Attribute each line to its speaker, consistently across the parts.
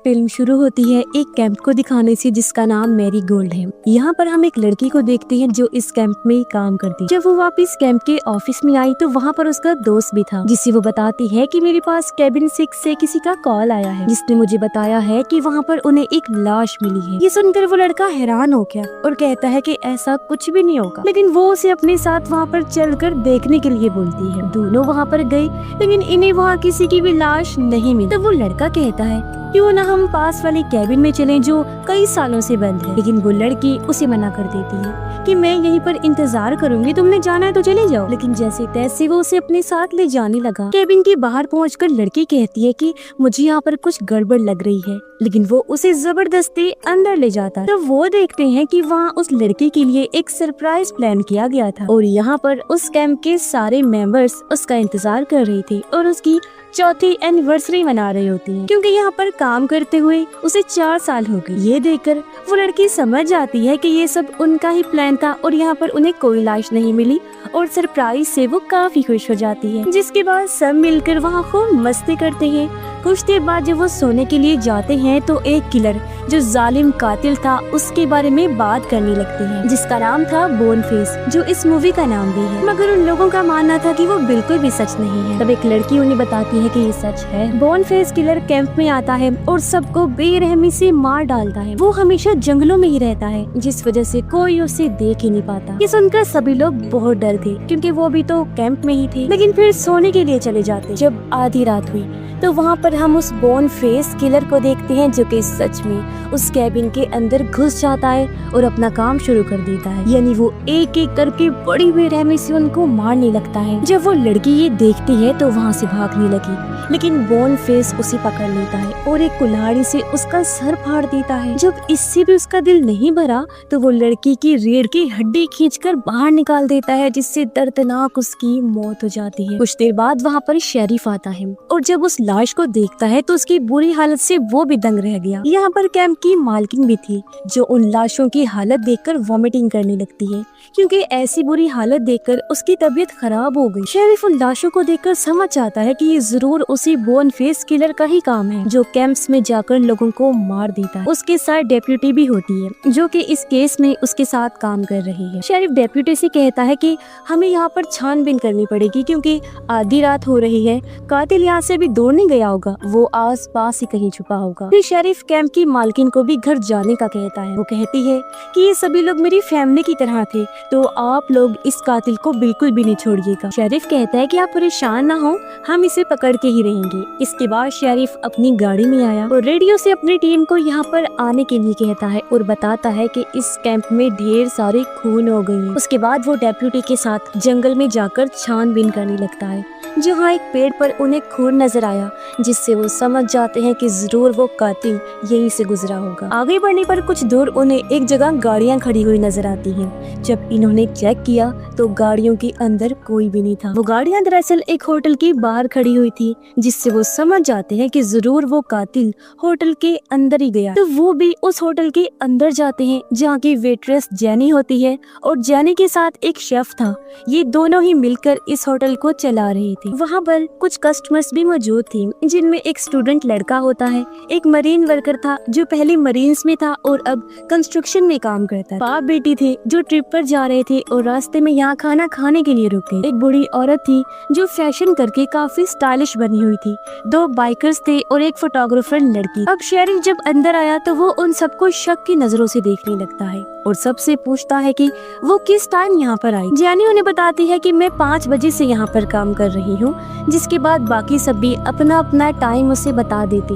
Speaker 1: Film शुरू होती है एक कैंप को दिखाने से जिसका नाम मैरी गोल्ड है। यहाँ पर हम एक लड़की को देखते हैं जो इस कैंप में काम करती है। जब वो वापस कैंप के ऑफिस में आई तो वहाँ पर उसका दोस्त भी था, जिससे वो बताती है कि मेरे पास केबिन 6 से किसी का कॉल आया है जिसने मुझे बताया है कि वहाँ पर उन्हें एक लाश मिली है। ये सुनकर वो लड़का हैरान हो गया और कहता है कि ऐसा कुछ भी नहीं होगा, लेकिन वो उसे अपने साथ वहाँ पर चलकर देखने के लिए बोलती है। दोनों वहाँ पर गए लेकिन इन्हें वहाँ किसी की भी लाश नहीं मिली। तो वो लड़का कहता है क्यों ना हम पास वाले कैबिन में चलें जो कई सालों से बंद है, लेकिन वो लड़की उसे मना कर देती है कि मैं यहीं पर इंतजार करूंगी, तुमने जाना है तो चले जाओ। लेकिन जैसे तैसे वो उसे अपने साथ ले जाने लगा। कैबिन के बाहर पहुंचकर लड़की कहती है कि मुझे यहाँ पर कुछ गड़बड़ लग रही है, लेकिन वो उसे जबरदस्ती अंदर ले जाता है। तो वो देखते हैं कि वहाँ उस लड़की के लिए एक सरप्राइज प्लान किया गया था और यहाँ पर उस कैंप के सारे मेंबर्स उसका इंतजार कर रहे थे और उसकी चौथी एनिवर्सरी मना रही होती है, क्योंकि यहाँ पर काम करते हुए उसे 4 साल हो गए। ये देखकर वो लड़की समझ जाती है कि ये सब उनका ही प्लान था और यहाँ पर उन्हें कोई लाश नहीं मिली और सरप्राइज से वो काफी खुश हो जाती है। जिसके बाद सब मिलकर वहाँ खूब मस्ती करते हैं। कुछ देर बाद जब वो सोने के लिए जाते हैं तो एक किलर जो जालिम कातिल था उसके बारे में बात करने लगते हैं, जिसका नाम था बोनफेस, जो इस मूवी का नाम भी है। मगर उन लोगों का मानना था कि वो बिल्कुल भी सच नहीं है। तब एक लड़की उन्हें बताती है कि ये सच है। बोनफेस किलर कैंप में आता है और सबको बेरहमी से मार डालता है। वो हमेशा जंगलों में ही रहता है, जिस वजह से कोई उसे देख ही नहीं पाता। ये सुनकर सभी लोग बहुत डर थे, क्योंकि वो भी तो कैंप में ही थे। लेकिन फिर सोने के लिए चले जाते। जब आधी रात हुई तो वहाँ पर हम उस बोनफेस किलर को देखते हैं जो कि सच में उस कैबिन के अंदर घुस जाता है और अपना काम शुरू कर देता है। यानी वो एक एक करके बड़ी बेरहमी से उनको मारने लगता है। जब वो लड़की ये देखती है तो वहाँ से भागने लगी, लेकिन बोनफेस उसे पकड़ लेता है और एक कुल्हाड़ी से उसका सर फाड़ देता है। जब इससे भी उसका दिल नहीं भरा तो वो लड़की की रीढ़ की हड्डी खींचकर बाहर निकाल देता है, जिससे दर्दनाक उसकी मौत हो जाती है। कुछ देर बाद वहाँ पर शेरिफ आता है और जब उस लाश को देखता है तो उसकी बुरी हालत से वो भी दंग रह गया। यहाँ पर कैंप की मालकिन भी थी, जो उन लाशों की हालत देखकर वॉमिटिंग करने लगती है, क्योंकि ऐसी बुरी हालत देखकर उसकी तबीयत खराब हो गई। शेरिफ उन लाशों को देखकर समझ जाता है कि ये जरूर उसी बोनफेस किलर का ही काम है, जो कैंप्स में जाकर लोगों को मार देता है। उसके साथ डेप्यूटी भी होती है, जो कि इस केस में उसके साथ काम कर रही है। शेरिफ डेप्यूटी से कहता है कि हमें यहाँ पर छानबीन करनी पड़ेगी, क्योंकि आधी रात हो रही है, कातिल यहाँ से भी दूर नहीं गया होगा, वो आस पास ही कहीं छुपा होगा। फिर शेरिफ कैंप की मालकिन को भी घर जाने का कहता है। वो कहती है कि ये सभी लोग मेरी फैमिली की तरह थे, तो आप लोग इस कातिल को बिल्कुल भी नहीं छोड़िएगा। शेरिफ कहता है कि आप परेशान ना हो, हम इसे पकड़ के ही रहेंगे। इसके बाद शेरिफ अपनी गाड़ी में आया और रेडियो से अपनी टीम को यहाँ पर आने के लिए कहता है और बताता है कि इस कैंप में ढेर सारे खून हो गए हैं। उसके बाद वो डेप्यूटी के साथ जंगल में जाकर छानबीन करने लगता है, जहाँ एक पेड़ पर उन्हें खून नजर आया, जिससे वो समझ जाते हैं कि जरूर वो कातिल यहीं से गुजरा होगा। आगे बढ़ने पर कुछ दूर उन्हें एक जगह गाड़ियां खड़ी हुई नजर आती हैं। जब इन्होंने चेक किया तो गाड़ियों के अंदर कोई भी नहीं था। वो गाड़ियां दरअसल एक होटल के बाहर खड़ी हुई थी, जिससे वो समझ जाते हैं कि जरूर वो कातिल होटल के अंदर ही गया। तो वो भी उस होटल के अंदर जाते हैं, जहाँ की वेट्रेस जैनी होती है और जैनी के साथ एक शेफ था। ये दोनों ही मिलकर इस होटल को चला रहे थे। वहाँ पर कुछ कस्टमर्स भी मौजूद थे, जिनमें एक स्टूडेंट लड़का होता है, एक मरीन वर्कर था जो पहले मरीन्स में था और अब कंस्ट्रक्शन में काम करता है। बाप बेटी थे जो ट्रिप पर जा रहे थे और रास्ते में यहाँ खाना खाने के लिए रुके। एक बूढ़ी औरत थी जो फैशन करके काफी स्टाइलिश बनी हुई थी। 2 बाइकर्स थे और एक फोटोग्राफर लड़की। अब शेरिफ जब अंदर आया तो वो उन सबको शक की नजरों से देखने लगता है और सबसे पूछता है कि वो किस टाइम यहाँ पर आई। जैनी उन्हें बताती है कि मैं 5 बजे से यहाँ पर काम कर रही हूँ, जिसके बाद बाकी सब भी अपना अपना टाइम उसे बता देते।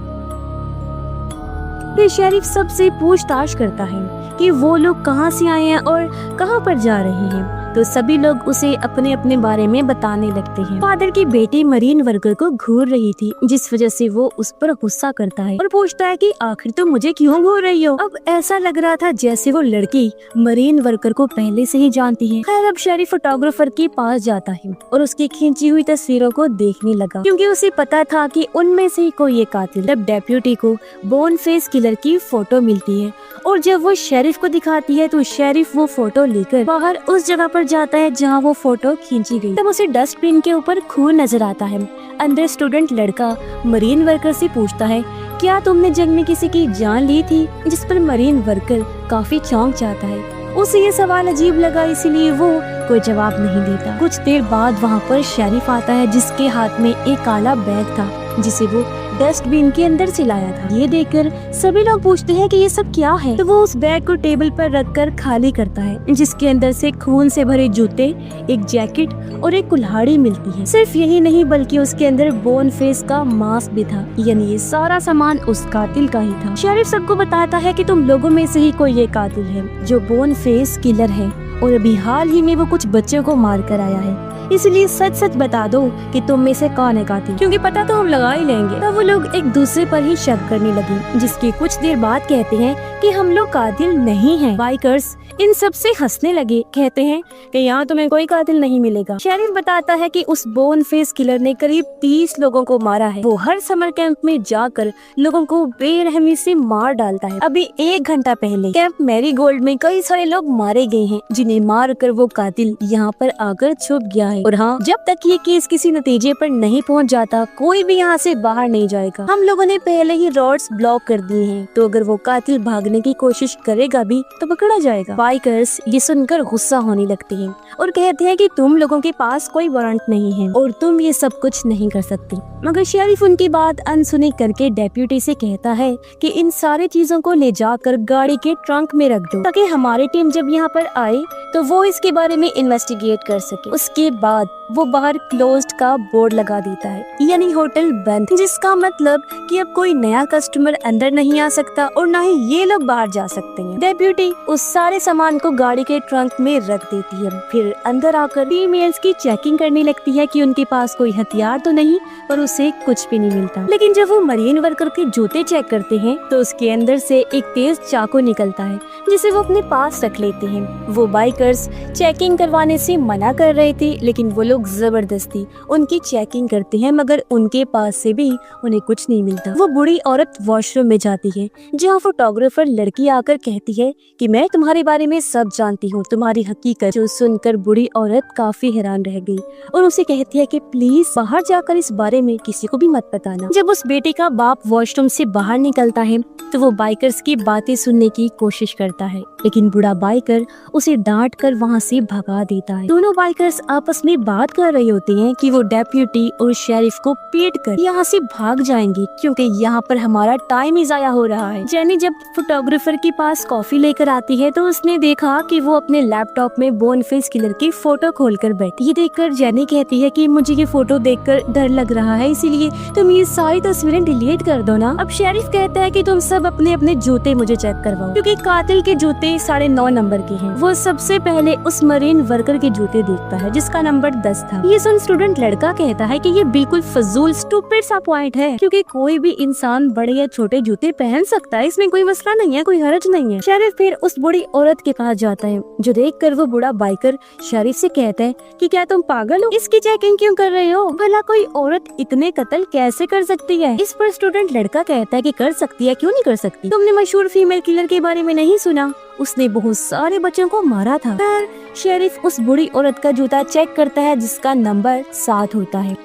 Speaker 1: फिर शेरिफ सबसे पूछताछ करता है कि वो लोग कहाँ से आए हैं और कहाँ पर जा रहे हैं। तो सभी लोग उसे अपने अपने बारे में बताने लगते हैं। फादर की बेटी मरीन वर्कर को घूर रही थी, जिस वजह से वो उस पर गुस्सा करता है और पूछता है कि आखिर तुम मुझे क्यों घूर रही हो। अब ऐसा लग रहा था जैसे वो लड़की मरीन वर्कर को पहले से ही जानती है। खैर अब शेरिफ फोटोग्राफर के पास जाता है और उसकी खींची हुई तस्वीरों को देखने लगा, क्योंकि उसे पता था कि उनमें से ही कोई एक कातिल। तब डेप्यूटी को बोनफेस किलर की फोटो मिलती है और जब वो शेरिफ को दिखाती है तो शेरिफ वो फोटो लेकर बाहर उस जगह पर जाता है जहाँ वो फोटो खींची गई। तब उसे डस्टबिन के ऊपर खून नजर आता है। अंदर स्टूडेंट लड़का मरीन वर्कर से पूछता है क्या तुमने जंग में किसी की जान ली थी? जिस पर मरीन वर्कर काफी चौंक जाता है। उसे ये सवाल अजीब लगा, इसीलिए वो कोई जवाब नहीं देता। कुछ देर बाद वहाँ पर शेरिफ आता है, जिसके हाथ में एक काला बैग था जिसे वो डस्टबिन के अंदर से लाया था। ये देखकर सभी लोग पूछते हैं कि ये सब क्या है, तो वो उस बैग को टेबल पर रखकर खाली करता है, जिसके अंदर से खून से भरे जूते, एक जैकेट और एक कुल्हाड़ी मिलती है। सिर्फ यही नहीं बल्कि उसके अंदर बोन फेस का मास्क भी था, यानी ये सारा सामान उस कातिल का ही था। शेरिफ सबको बताता है कि तुम लोगों में से ही कोई ये कातिल है जो बोन फेस किलर है, और अभी हाल ही में वो कुछ बच्चों को मार कर आया है, इसलिए सच सच बता दो कि तुम में से कौन है कातिल, क्योंकि पता तो हम लगा ही लेंगे। तब वो लोग एक दूसरे पर ही शक करने लगे, जिसके कुछ देर बाद कहते हैं कि हम लोग कातिल नहीं हैं। बाइकर्स इन सब से हंसने लगे, कहते हैं कि यहाँ तुम्हें कोई कातिल नहीं मिलेगा। शेरिफ बताता है कि उस बोन फेस किलर ने करीब 30 लोगों को मारा है। वो हर समर कैंप में जाकर लोगों को बेरहमी से मार डालता है। अभी 1 घंटा पहले कैंप मैरीगोल्ड में कई सारे लोग मारे गए हैं, जिन्हें मार कर वो कातिल यहाँ पर आकर छुप गया है। और हाँ, जब तक ये केस किसी नतीजे पर नहीं पहुँच जाता, कोई भी यहाँ से बाहर नहीं जाएगा। हम लोगों ने पहले ही रोड्स ब्लॉक कर दिए हैं, तो अगर वो कातिल भागने की कोशिश करेगा भी तो पकड़ा जाएगा। बाइकर्स ये सुनकर गुस्सा होने लगते हैं और कहते हैं कि तुम लोगों के पास कोई वारंट नहीं है और तुम ये सब कुछ नहीं कर सकते। मगर शेरिफ उनकी बात अनसुनी करके डेप्यूटी से कहता है कि इन सारी चीजों को ले जाकर गाड़ी के ट्रंक में रख दो, ताकि हमारी टीम जब यहाँ पर आए तो वो इसके बारे में इन्वेस्टिगेट कर सके। उसके बाद वो बाहर क्लोज्ड का बोर्ड लगा देता है, यानी होटल बंद, जिसका मतलब कि अब कोई नया कस्टमर अंदर नहीं आ सकता और न ही ये लोग बाहर जा सकते हैं। डेप्यूटी उस सारे सामान को गाड़ी के ट्रंक में रख देती है, फिर अंदर आकर फीमेल्स की चेकिंग करने लगती है कि उनके पास कोई हथियार तो नहीं, पर उसे कुछ भी नहीं मिलता। लेकिन जब वो मरीन वर्कर के जूते चेक करते हैं तो उसके अंदर से एक तेज चाकू निकलता है, जिसे वो अपने पास रख लेते हैं। वो बाइकर्स चेकिंग करवाने से मना कर रहे थे, लेकिन वो लोग जबरदस्ती उनकी चेकिंग करते हैं, मगर उनके पास से भी उन्हें कुछ नहीं मिलता। वो बूढ़ी औरत वॉशरूम में जाती है, जहाँ फोटोग्राफर लड़की आकर कहती है कि मैं तुम्हारे बारे में सब जानती हूँ, तुम्हारी हकीकत। जो सुनकर बूढ़ी औरत काफी हैरान रह गई और उसे कहती है कि प्लीज बाहर जाकर इस बारे में किसी को भी मत बताना। जब उस बेटे का बाप वॉशरूम से बाहर निकलता है तो वो बाइकर्स की बातें सुनने की कोशिश करता है, लेकिन बूढ़ा बाइकर उसे डांट कर वहाँ से भगा देता है। दोनों बाइकर्स आपस में बात कर रहे होते हैं कि वो डेप्यूटी और शेरिफ को पीट कर यहाँ से भाग जाएंगे, क्योंकि यहाँ पर हमारा टाइम ही जाया हो रहा है। जेनी जब फोटोग्राफर के पास कॉफी लेकर आती है तो उसने देखा कि वो अपने लैपटॉप में बोन फेस किलर की फोटो खोलकर बैठी। ये देखकर जेनी कहती है कि मुझे ये फोटो देखकर डर लग रहा है, इसीलिए तुम ये सारी तस्वीरें डिलीट कर दो ना। अब शेरिफ कहता है कि तुम सब अपने अपने जूते मुझे चेक करवाओ, क्योंकि कातिल के जूते 9.5 नंबर के हैं। वो सबसे पहले उस मरीन वर्कर के जूते देखता है जिसका नंबर 10 था। ये सुन स्टूडेंट लड़का कहता है कि ये बिल्कुल फजूल स्टूपिड सा पॉइंट है, क्योंकि कोई भी इंसान बड़े या छोटे जूते पहन सकता है, इसमें कोई मसला नहीं है, कोई हर्ज नहीं है। शेरिफ फिर उस बूढ़ी औरत के पास जाता है, जो देखकर वो बूढ़ा बाइकर शेरिफ से कहता है कि क्या तुम पागल हो, इसकी चेकिंग क्यों कर रहे हो? भला कोई औरत इतने कत्ल कैसे कर सकती है? इस पर स्टूडेंट लड़का कहता है कि कर सकती है, क्यों नहीं कर सकती? तुमने मशहूर फीमेल किलर के बारे में नहीं सुना? उसने बहुत सारे बच्चों को मारा था। फिर शेरिफ उस बूढ़ी औरत का जूता चेक करता है जिसका नंबर 7 होता है।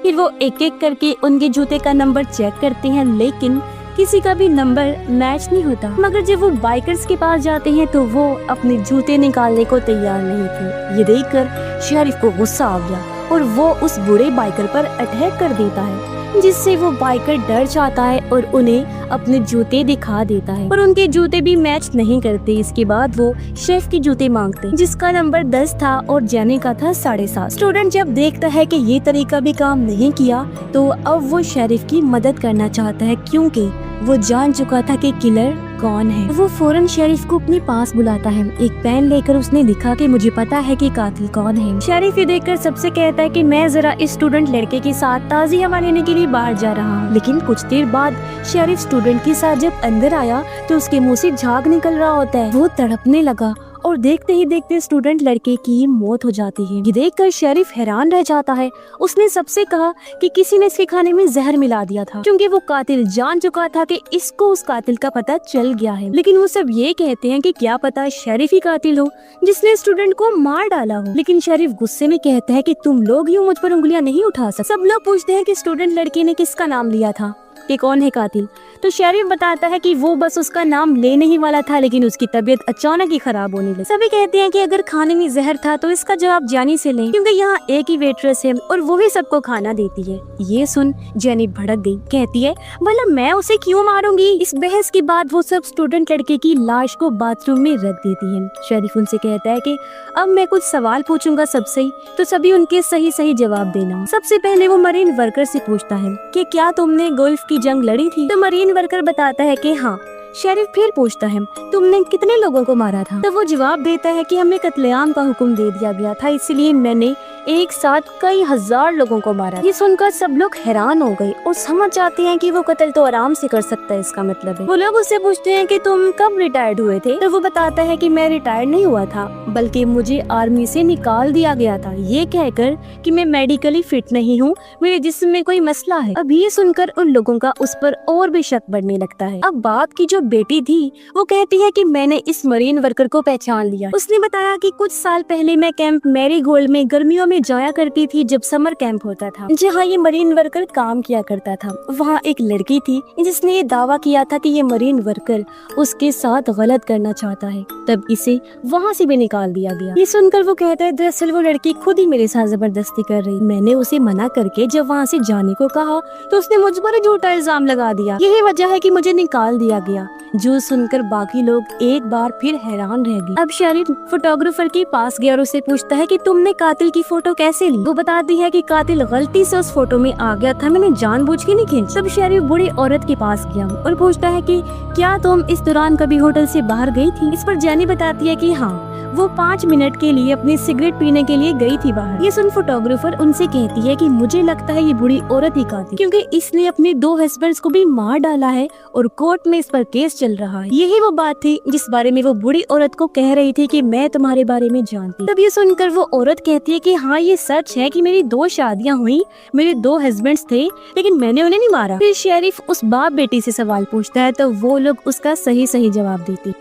Speaker 1: फिर वो एक एक करके उनके जूते का नंबर चेक करते हैं, लेकिन किसी का भी नंबर मैच नहीं होता। मगर जब वो बाइकर्स के पास जाते हैं तो वो अपने जूते निकालने को तैयार नहीं थे। ये देखकर शेरिफ को गुस्सा आ गया और वो उस बूढ़े बाइकर पर अटैक कर देता है, जिससे वो बाइकर डर जाता है और उन्हें अपने जूते दिखा देता है, पर उनके जूते भी मैच नहीं करते। इसके बाद वो शेफ के जूते मांगते हैं, जिसका नंबर 10 था और जेनी का था 7.5। स्टूडेंट जब देखता है कि ये तरीका भी काम नहीं किया तो अब वो शेरिफ की मदद करना चाहता है, क्योंकि वो जान चुका था कि किलर कौन है। वो फौरन शेरिफ को अपने पास बुलाता है। एक पेन लेकर उसने लिखा कि मुझे पता है कि कातिल कौन है। शेरिफ ये देखकर सबसे कहता है कि मैं जरा इस स्टूडेंट लड़के के साथ ताज़ी हवा लेने के लिए बाहर जा रहा हूँ। लेकिन कुछ देर बाद शेरिफ स्टूडेंट के साथ जब अंदर आया तो उसके मुंह से झाग निकल रहा होता है। वो तड़पने लगा और देखते ही देखते स्टूडेंट लड़के की मौत हो जाती है। ये देखकर शेरिफ हैरान रह जाता है। उसने सबसे कहा कि किसी ने इसके खाने में जहर मिला दिया था, क्योंकि वो कातिल जान चुका था कि इसको उस कातिल का पता चल गया है। लेकिन वो सब ये कहते हैं कि क्या पता शेरिफ ही कातिल हो जिसने स्टूडेंट को मार डाला हो। लेकिन शेरिफ गुस्से में कहता है कि तुम लोग यूं मुझ पर उंगलियां नहीं उठा सकते। सब लोग पूछते हैं कि स्टूडेंट लड़के ने किसका नाम लिया था। कि कौन है कातिल। तो शेरिफ बताता है कि वो बस उसका नाम लेने ही वाला था, लेकिन उसकी तबीयत अचानक ही खराब होने लगी। सभी कहते हैं कि अगर खाने में जहर था तो इसका जवाब जानी से लें, क्योंकि यहाँ एक ही वेट्रेस है और वो ही सबको खाना देती है। ये सुन जेनी भड़क गई, कहती है भला मैं उसे क्यों मारूंगी। इस बहस के बाद वो सब स्टूडेंट लड़के की लाश को बाथरूम में रख देती है। शेरिफ उनसे कहता है कि अब मैं कुछ सवाल पूछूंगा सबसे, तो सभी उनके सही सही जवाब देना। सबसे पहले वो मरीन वर्कर से पूछता है कि क्या तुमने गोल्फ की जंग लड़ी थी। तो मरीन वर्कर बताता है कि हाँ। शेरिफ फिर पूछता है तुमने कितने लोगों को मारा था। तो वो जवाब देता है कि हमें कत्लेआम का हुक्म दे दिया गया था, इसलिए मैंने एक साथ कई हजार लोगों को मारा। ये सुनकर सब लोग हैरान हो गए और समझ जाते हैं कि वो कत्ल तो आराम से कर सकता है, इसका मतलब है। वो लोग उससे पूछते हैं कि तुम कब रिटायर्ड हुए थे। तो वो बताता है कि मैं रिटायर्ड नहीं हुआ था, बल्कि मुझे आर्मी से निकाल दिया गया था, ये कहकर कि मैं मेडिकली फिट नहीं हूँ, मेरे जिस्म में कोई मसला है। अब ये सुनकर उन लोगों का उस पर और भी शक बढ़ने लगता है। अब बाप की जो बेटी थी वो कहती है कि मैंने इस मरीन वर्कर को पहचान लिया। उसने बताया कि कुछ साल पहले मैं कैंप मैरीगोल्ड में गर्मियों में जाया करती थी, जब समर कैंप होता था, जहाँ ये मरीन वर्कर काम किया करता था। वहाँ एक लड़की थी जिसने ये दावा किया था कि ये मरीन वर्कर उसके साथ गलत करना चाहता है, तब इसे वहाँ से भी निकाल दिया गया। ये सुनकर वो कहता है दरअसल वो लड़की खुद ही मेरे साथ जबरदस्ती कर रही, मैंने उसे मना करके जब वहाँ से जाने को कहा तो उसने मुझ पर झूठा इल्जाम लगा दिया, यही वजह है कि मुझे निकाल दिया गया। जो सुनकर बाकी लोग एक बार फिर हैरान रह गए। अब शेरिफ फोटोग्राफर के पास गया और उसे पूछता है कि तुमने कातिल की फोटो कैसे ली। वो बताती है कि कातिल गलती से उस फोटो में आ गया था, मैंने जानबूझ के नहीं खींची। तब शेरिफ बूढ़ी औरत के पास गया और पूछता है कि क्या तुम इस दौरान कभी होटल से बाहर गई थी। इस पर जेनी बताती है कि हाँ, वो 5 मिनट के लिए अपनी सिगरेट पीने के लिए गई थी बाहर। ये सुन फोटोग्राफर उनसे कहती है कि मुझे लगता है ये बूढ़ी औरत ही कातिल, क्योंकि इसने अपने 2 हस्बैंड्स को भी मार डाला है और कोर्ट में इस पर केस चल रहा है। यही वो बात थी जिस बारे में वो बूढ़ी औरत को कह रही थी कि मैं तुम्हारे बारे में जानती। तब ये सुनकर वो औरत कहती है कि हाँ, ये सच है कि मेरी 2 शादियाँ हुई, मेरे 2 हस्बैंड्स थे, लेकिन मैंने उन्हें नहीं मारा। फिर शेरिफ उस बाप बेटी से सवाल पूछता है तो वो लोग उसका सही सही जवाब देती।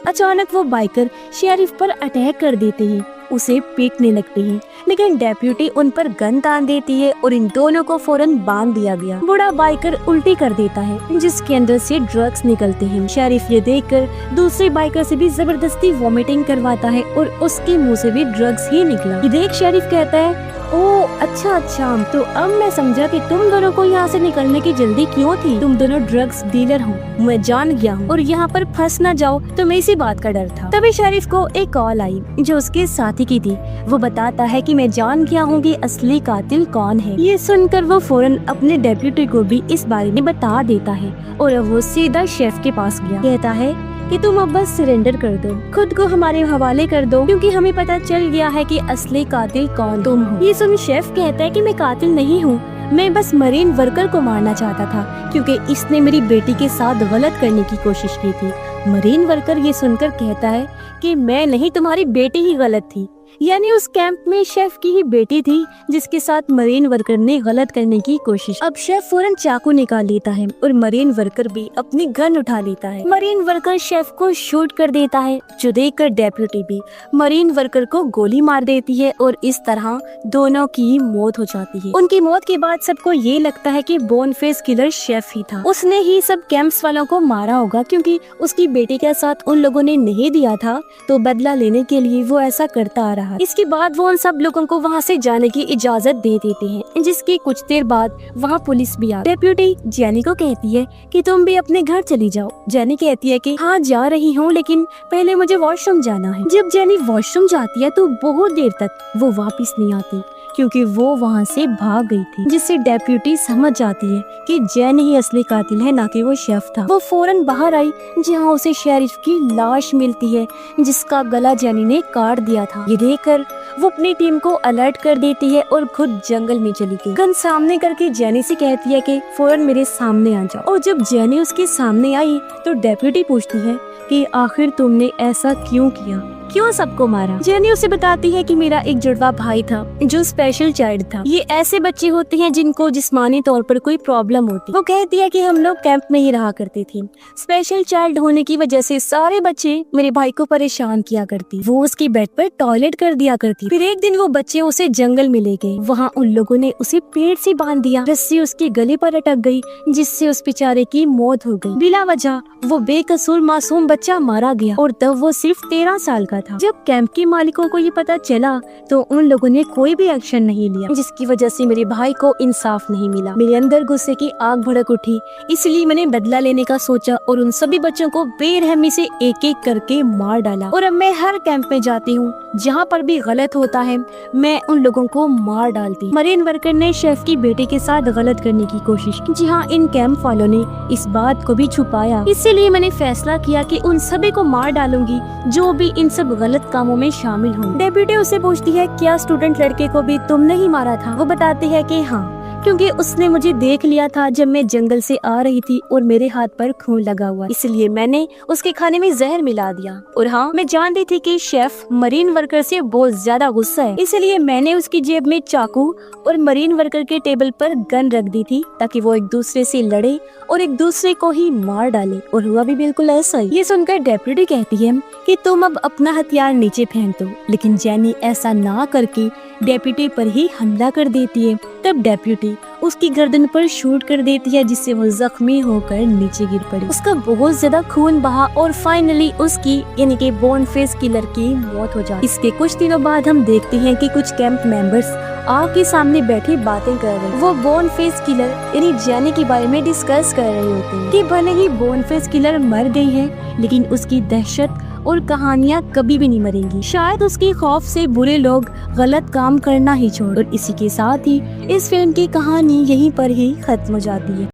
Speaker 1: अचानक वो बाइकर शेरिफ पर अटैक कर देते हैं, उसे पीटने लगते हैं, लेकिन डेप्यूटी उन पर गन तान देती है और इन दोनों को फौरन बांध दिया गया। बूढ़ा बाइकर उल्टी कर देता है जिसके अंदर से ड्रग्स निकलते हैं। शेरिफ ये देखकर दूसरे बाइकर से भी जबरदस्ती वॉमिटिंग करवाता है और उसके मुंह से भी ड्रग्स ही निकला। ये देख शेरिफ कहता है ओ अच्छा, तो अब मैं समझा कि तुम दोनों को यहाँ से निकलने की जल्दी क्यों थी। तुम दोनों ड्रग्स डीलर हो, मैं जान गया हूँ, और यहाँ पर फंस न जाओ तो मैं इसी बात का डर था। तभी शेरिफ को एक कॉल आई जो उसके साथी की थी। वो बताता है कि मैं जान गया हूँ कि असली कातिल कौन है। ये सुनकर वो फौरन अपने डेप्यूटी को भी इस बारे में बता देता है और वो सीधा शेफ के पास गया। कहता है कि तुम अब बस सरेंडर कर दो, खुद को हमारे हवाले कर दो, क्योंकि हमें पता चल गया है कि असली कातिल कौन तुम हो। ये सुन शेफ कहता है कि मैं कातिल नहीं हूँ, मैं बस मरीन वर्कर को मारना चाहता था, क्योंकि इसने मेरी बेटी के साथ गलत करने की कोशिश की थी। मरीन वर्कर ये सुनकर कहता है कि मैं नहीं, तुम्हारी बेटी ही गलत थी। यानी उस कैंप में शेफ की ही बेटी थी जिसके साथ मरीन वर्कर ने गलत करने की कोशिश। अब शेफ फौरन चाकू निकाल लेता है और मरीन वर्कर भी अपनी गन उठा लेता है। मरीन वर्कर शेफ को शूट कर देता है, जो देखकर डेप्यूटी भी मरीन वर्कर को गोली मार देती है और इस तरह दोनों की मौत हो जाती है। उनकी मौत के बाद सबको ये लगता है कि बोन फेस किलर शेफ ही था, उसने ही सब कैंप्स वालों को मारा होगा, क्योंकि उसकी बेटी के साथ उन लोगों ने नहीं दिया था, तो बदला लेने के लिए वो ऐसा करता आ रहा। इसके बाद वो उन सब लोगों को वहाँ से जाने की इजाजत दे देते हैं, जिसकी कुछ देर बाद वहाँ पुलिस भी आ। डेप्यूटी जेनी को कहती है कि तुम भी अपने घर चली जाओ। जेनी कहती है कि हाँ जा रही हूँ, लेकिन पहले मुझे वॉशरूम जाना है। जब जेनी वॉशरूम जाती है तो बहुत देर तक वो वापस नहीं आती, क्योंकि वो वहाँ से भाग गई थी, जिससे डेप्यूटी समझ जाती है कि जेनी ही असली कातिल है, ना कि वो शेफ था। वो फौरन बाहर आई, जहाँ उसे शेरिफ की लाश मिलती है जिसका गला जेनी ने काट दिया था। ये देखकर वो अपनी टीम को अलर्ट कर देती है और खुद जंगल में चली गई। गन सामने करके जेनी से कहती है कि फौरन मेरे सामने आ जाओ। और जब जेनी उसके सामने आई तो डेप्यूटी पूछती है कि आखिर तुमने ऐसा क्यों किया, क्यों सबको मारा। जेनी उसे बताती है कि मेरा एक जुड़वा भाई था जो स्पेशल चाइल्ड था। ये ऐसे बच्चे होते हैं जिनको जिस्मानी तौर पर कोई प्रॉब्लम होती। वो कहती है कि हम लोग कैंप में ही रहा करते थे। स्पेशल चाइल्ड होने की वजह से सारे बच्चे मेरे भाई को परेशान किया करती। वो उसके बेड पर टॉयलेट कर दिया करती। फिर एक दिन वो बच्चे उसे जंगल में ले गए। वहाँ उन लोगों ने उसे पेड़ से बांध दिया। रस्सी उसके गले पर अटक गई जिससे उस बेचारे की मौत हो गई। बिला वजह वो बेकसूर मासूम बच्चा मारा गया और तब वो सिर्फ 13 साल का था। जब कैंप के मालिकों को ये पता चला तो उन लोगों ने कोई भी एक्शन नहीं लिया, जिसकी वजह से मेरे भाई को इंसाफ नहीं मिला। मेरे अंदर गुस्से की आग भड़क उठी, इसलिए मैंने बदला लेने का सोचा और उन सभी बच्चों को बेरहमी से एक एक करके मार डाला। और अब मैं हर कैंप में जाती हूँ, जहाँ पर भी गलत होता है मैं उन लोगों को मार डालती। मरीन वर्कर ने शेफ की बेटे के साथ गलत करने की कोशिश की। जी हाँ, इन कैंप वालों ने इस बात को भी छुपाया। इसीलिए मैंने फैसला किया कि उन सभी को मार डालूंगी जो भी इन सब गलत कामों में शामिल हों। डेप्यूटी उसे पूछती है, क्या स्टूडेंट लड़के को भी तुमने ही मारा था? वो बताती है कि हाँ, क्योंकि उसने मुझे देख लिया था जब मैं जंगल से आ रही थी और मेरे हाथ पर खून लगा हुआ, इसलिए मैंने उसके खाने में जहर मिला दिया। और हाँ, मैं जानती थी कि शेफ मरीन वर्कर से बहुत ज्यादा गुस्सा है, इसलिए मैंने उसकी जेब में चाकू और मरीन वर्कर के टेबल पर गन रख दी थी ताकि वो एक दूसरे से लड़े और एक दूसरे को ही मार डाले। और हुआ भी बिल्कुल ऐसा ही। ये सुनकर डेप्यूटी कहती है कि तुम अब अपना हथियार नीचे फेंक दो, लेकिन जेनी ऐसा ना करके डेप्यूटी पर ही हमला कर देती है। तब डेप्यूटी उसकी गर्दन पर शूट कर देती है जिससे वो जख्मी होकर नीचे गिर पड़ी। उसका बहुत ज्यादा खून बहा और फाइनली उसकी यानी कि बोन फेस किलर की मौत हो जाती। इसके कुछ दिनों बाद हम देखते हैं कि कुछ कैंप मेंबर्स आग के सामने बैठे बातें कर रहे हैं। वो बोन फेस किलर यानी जेनी के बारे में डिस्कस कर रहे होते हैं कि भले ही बोन फेस किलर मर गई है, लेकिन उसकी दहशत और कहानियाँ कभी भी नहीं मरेंगी। शायद उसके खौफ से बुरे लोग गलत काम करना ही छोड़। और इसी के साथ ही इस फिल्म की कहानी यहीं पर ही खत्म हो जाती है।